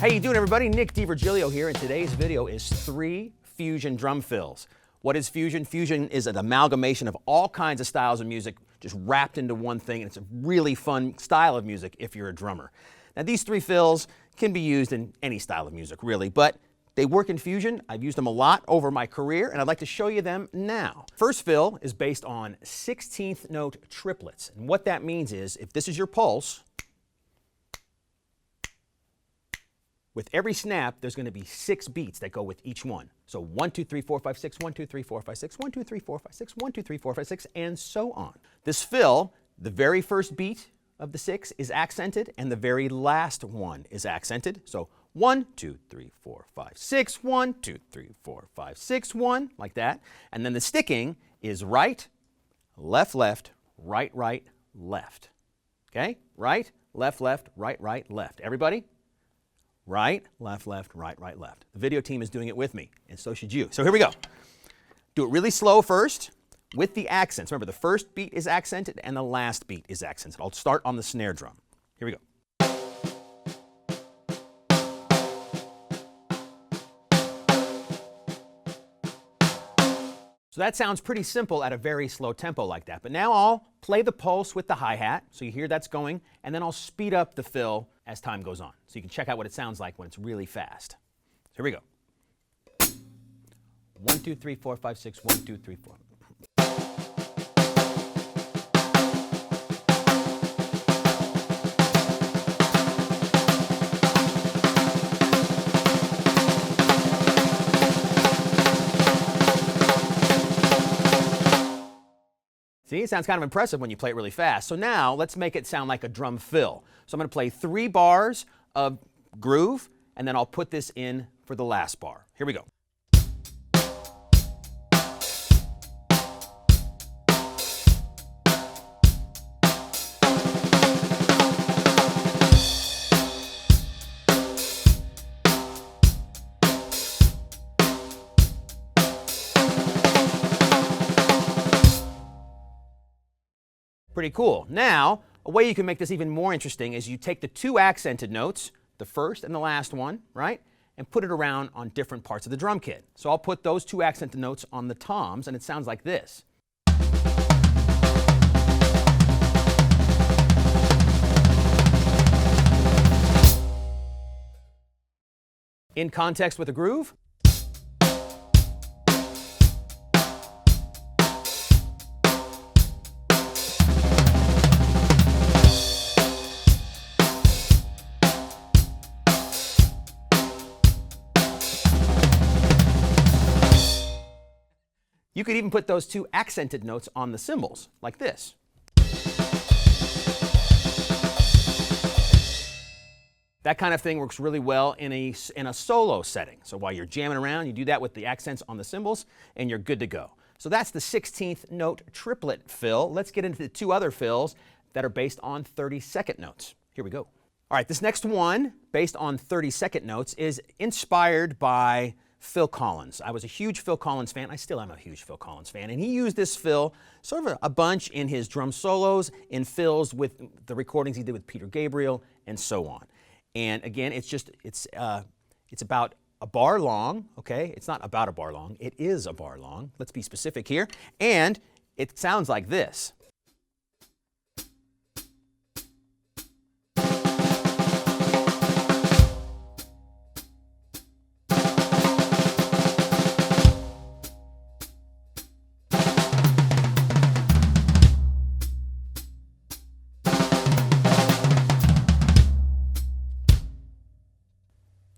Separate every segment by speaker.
Speaker 1: How you doing, everybody? Nick DiVirgilio here, and today's video is 3 fusion drum fills. What is fusion? Fusion is an amalgamation of all kinds of styles of music just wrapped into one thing, and it's a really fun style of music if you're a drummer. Now, these 3 fills can be used in any style of music, really, but they work in fusion. I've used them a lot over my career, and I'd like to show you them now. First fill is based on 16th note triplets, and what that means is if this is your pulse, with every snap, there's going to be 6 beats that go with each one. So 1, 2, 3, 4, 5, 6, 1, 2, 3, 4, 5, 6, 1, 2, 3, 4, 5, 6, 1, 2, 3, 4, 5, 6, and so on. This fill, the very first beat of the 6 is accented, and the very last one is accented. So 1, 2, 3, 4, 5, 6, 1, 2, 3, 4, 5, 6, 1, like that. And then the sticking is right, left, left, right, right, left. Okay? Right, left, left, right, right, left. Everybody? Right, left, left, right, right, left. The video team is doing it with me, and so should you. So here we go. Do it really slow first with the accents. Remember, the first beat is accented and the last beat is accented. I'll start on the snare drum. Here we go. So that sounds pretty simple at a very slow tempo like that. But now I'll play the pulse with the hi-hat, so you hear that's going, and then I'll speed up the fill as time goes on. So you can check out what it sounds like when it's really fast. So here we go. 1, 2, 3, 4, 5, 6, 1, 2, 3, 4. See, it sounds kind of impressive when you play it really fast. So now let's make it sound like a drum fill. So I'm going to play 3 bars of groove, and then I'll put this in for the last bar. Here we go. Pretty cool. Now, a way you can make this even more interesting is you take the 2 accented notes, the first and the last one, right, and put it around on different parts of the drum kit. So I'll put those 2 accented notes on the toms, and it sounds like this. In context with a groove. You could even put those 2 accented notes on the cymbals, like this. That kind of thing works really well in a solo setting. So while you're jamming around, you do that with the accents on the cymbals, and you're good to go. So that's the 16th note triplet fill. Let's get into the 2 other fills that are based on 32nd notes. Here we go. All right, this next one, based on 32nd notes, is inspired by Phil Collins. I was a huge Phil Collins fan. I still am a huge Phil Collins fan. And he used this fill sort of a bunch in his drum solos, in fills with the recordings he did with Peter Gabriel, and so on. And again, it's about a bar long, okay? It's not about a bar long. It is a bar long. Let's be specific here. And it sounds like this.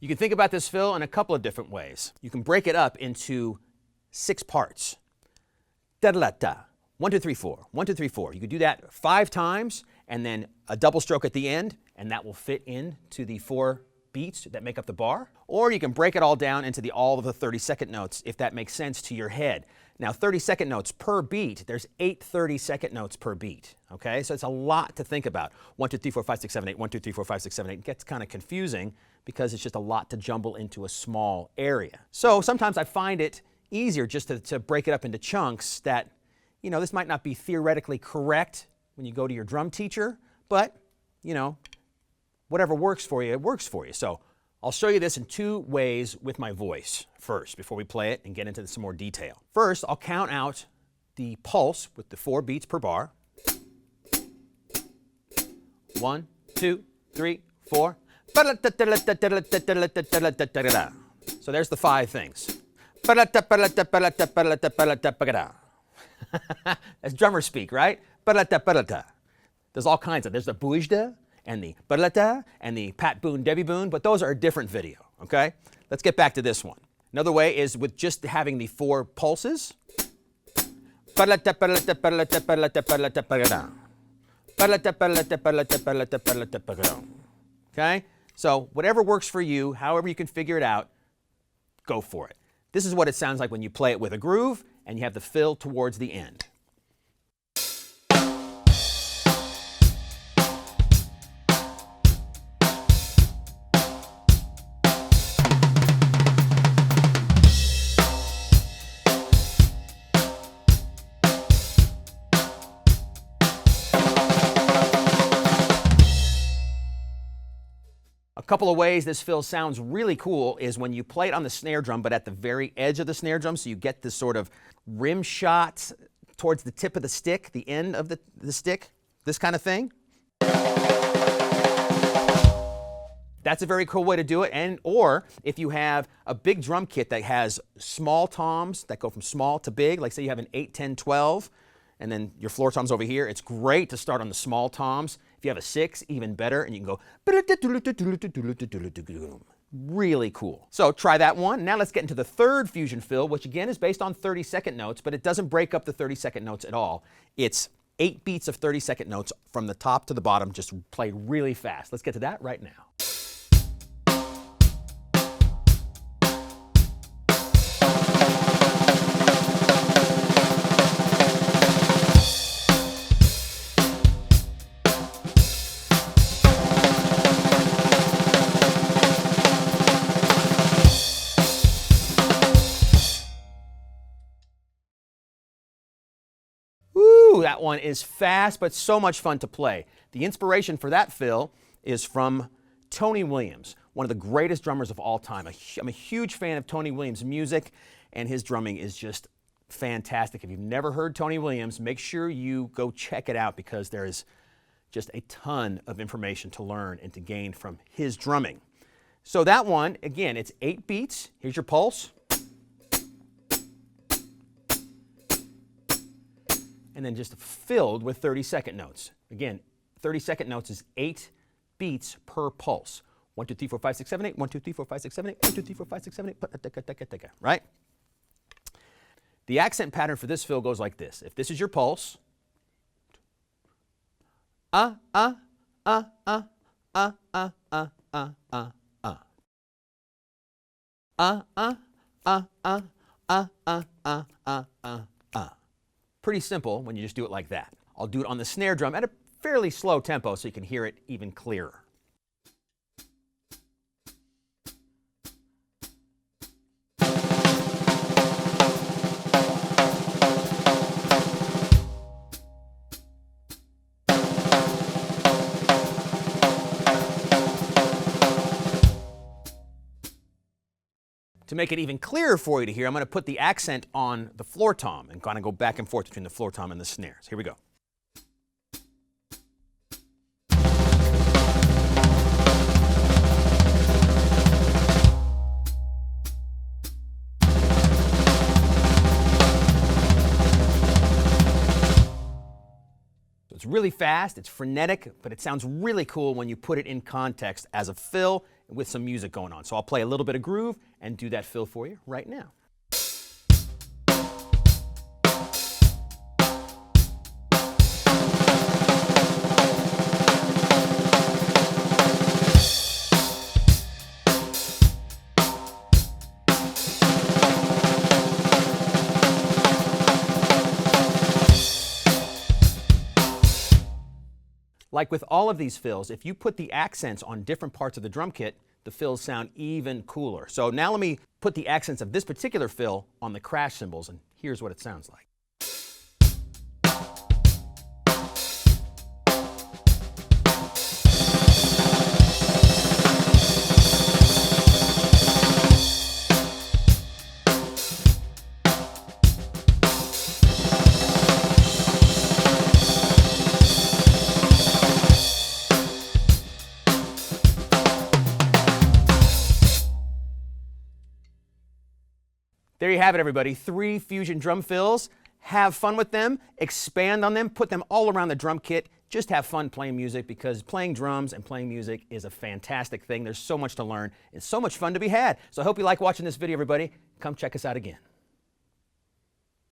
Speaker 1: You can think about this fill in a couple of different ways. You can break it up into 6 parts. Da-da-da-da. 1, 2, 3, 4. 1, 2, 3, 4. You could do that 5 times, and then a double stroke at the end, and that will fit into the 4 beats that make up the bar. Or you can break it all down into all of the 32nd notes, if that makes sense to your head. Now, 32nd notes per beat, there's 8 32nd notes per beat, okay? So it's a lot to think about. 1, 2, 3, 4, 5, 6, 7, 8, 1, 2, 3, 4, 5, 6, 7, 8. It gets kind of confusing because it's just a lot to jumble into a small area. So sometimes I find it easier just to break it up into chunks that, you know, this might not be theoretically correct when you go to your drum teacher, but, you know, whatever works for you, it works for you. So I'll show you this in two ways with my voice first before we play it and get into some more detail. First, I'll count out the pulse with the 4 beats per bar. 1, 2, 3, 4. So there's the 5 things. That's drummer speak, right? There's all kinds of. There's the bujda and the balata and the Pat Boone, Debbie Boone, but those are a different video, okay? Let's get back to this one. Another way is with just having the 4 pulses. Okay? So whatever works for you, however you can figure it out, go for it. This is what it sounds like when you play it with a groove and you have the fill towards the end. A couple of ways this fill sounds really cool is when you play it on the snare drum, but at the very edge of the snare drum, so you get this sort of rim shot towards the tip of the stick, the end of the stick, this kind of thing. That's a very cool way to do it. Or if you have a big drum kit that has small toms that go from small to big, like say you have an 8, 10, 12, and then your floor toms over here, it's great to start on the small toms. If you have a 6, even better, and you can go really cool. So try that one. Now let's get into the third fusion fill, which again is based on 30-second notes, but it doesn't break up the 30-second notes at all. It's 8 beats of 30-second notes from the top to the bottom, just played really fast. Let's get to that right now. That one is fast, but so much fun to play. The inspiration for that fill is from Tony Williams, one of the greatest drummers of all time. I'm a huge fan of Tony Williams' music, and his drumming is just fantastic. If you've never heard Tony Williams, make sure you go check it out because there is just a ton of information to learn and to gain from his drumming. So that one, again, it's 8 beats. Here's your pulse. And then just filled with 30-second notes. Again, 30-second notes is 8 beats per pulse. 1, 2, 3, 4, 5, 6, 7, 8. 1, 2, 3, 4, 5, 6, 7, 8. 1, 2, 3, 4, 5, 6, 7, 8. Right? The accent pattern for this fill goes like this. If this is your pulse, Pretty simple when you just do it like that. I'll do it on the snare drum at a fairly slow tempo so you can hear it even clearer. To make it even clearer for you to hear, I'm going to put the accent on the floor tom and kind of go back and forth between the floor tom and the snares. Here we go. It's really fast, it's frenetic, but it sounds really cool when you put it in context as a fill with some music going on. So I'll play a little bit of groove and do that fill for you right now. Like with all of these fills, if you put the accents on different parts of the drum kit, the fills sound even cooler. So now let me put the accents of this particular fill on the crash cymbals, and here's what it sounds like. There you have it, everybody. 3 fusion drum fills. Have fun with them, expand on them, put them all around the drum kit. Just have fun playing music, because playing drums and playing music is a fantastic thing. There's so much to learn. It's so much fun to be had. So I hope you like watching this video, everybody. Come check us out again.